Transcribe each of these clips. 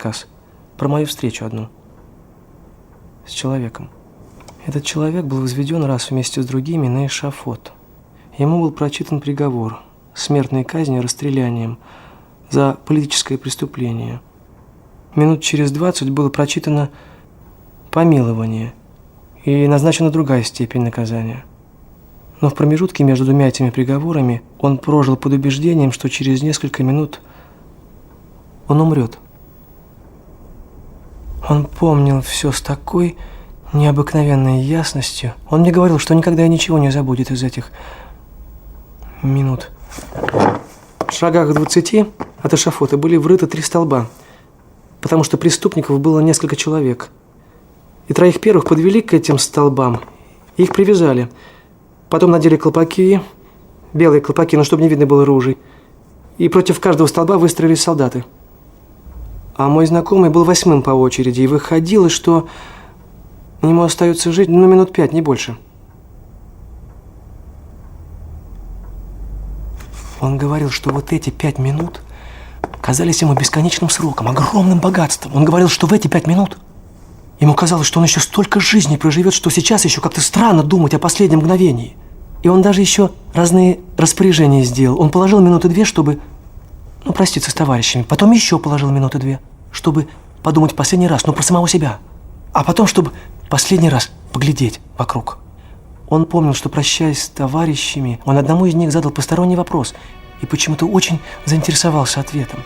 рассказ про мою встречу одну с человеком. Этот человек был возведен раз вместе с другими на эшафот. Ему был прочитан приговор смертной казни расстрелянием за политическое преступление. Минут через 20 было прочитано помилование и назначена другая степень наказания. Но в промежутке между двумя этими приговорами он прожил под убеждением, что через несколько минут он умрет. Он помнил все с такой необыкновенной ясностью. Он мне говорил, что никогда и ничего не забудет из этих минут. В шагах 20 от эшафота были врыты 3 столба, потому что преступников было несколько человек. И 3 первых подвели к этим столбам, и их привязали. Потом надели колпаки, белые колпаки, но чтобы не видно было ружей. И против каждого столба выстроились солдаты. А мой знакомый был 8-м по очереди, и выходило, что ему остается жить, минут 5, не больше. Он говорил, что вот эти 5 минут казались ему бесконечным сроком, огромным богатством. Он говорил, что в эти 5 минут ему казалось, что он еще столько жизней проживет, что сейчас еще как-то странно думать о последнем мгновении. И он даже еще разные распоряжения сделал. Он положил минуты 2, чтобы, проститься с товарищами. Потом еще положил минуты 2, чтобы подумать последний раз, про самого себя. А потом, чтобы последний раз поглядеть вокруг. Он помнил, что, прощаясь с товарищами, он одному из них задал посторонний вопрос и почему-то очень заинтересовался ответом.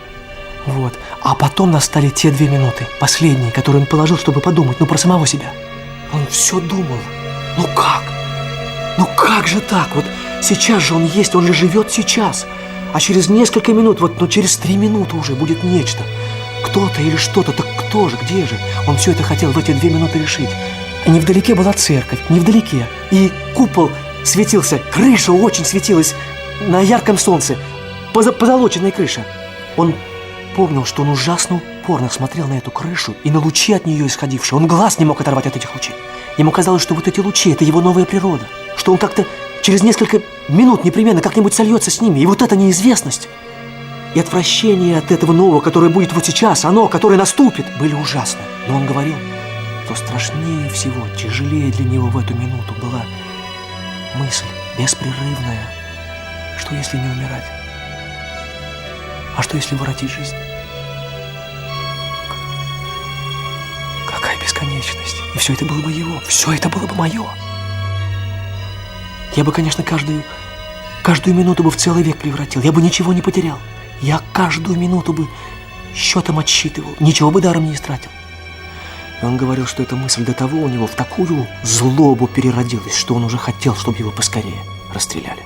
Вот. А потом настали те 2 минуты, последние, которые он положил, чтобы подумать, про самого себя. Он все думал. Как? Как же так? Вот сейчас же он есть, он же живет сейчас. А через несколько минут, через 3 минуты уже будет нечто. Кто-то или что-то, так кто же, где же? Он все это хотел в эти 2 минуты решить. Невдалеке была церковь, невдалеке. И купол светился, крыша очень светилась на ярком солнце, позолоченная крыша. Он помнил, что он ужасно упорно смотрел на эту крышу и на лучи от нее исходившие. Он глаз не мог оторвать от этих лучей. Ему казалось, что вот эти лучи – это его новая природа, что он как-то через несколько минут непременно как-нибудь сольется с ними. И вот эта неизвестность и отвращение от этого нового, которое будет вот сейчас, оно, которое наступит, были ужасны. Но он говорил, что страшнее всего, тяжелее для него в эту минуту была мысль беспрерывная, что если не умирать, а что если воротить жизнь? Какая бесконечность! И все это было бы его, все это было бы мое. Я бы, конечно, каждую минуту бы в целый век превратил, я бы ничего не потерял. Я каждую минуту бы счетом отсчитывал, ничего бы даром не истратил. И он говорил, что эта мысль до того у него в такую злобу переродилась, что он уже хотел, чтобы его поскорее расстреляли.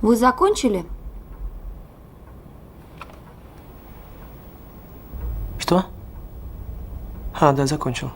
Вы закончили? Что? Да, закончил.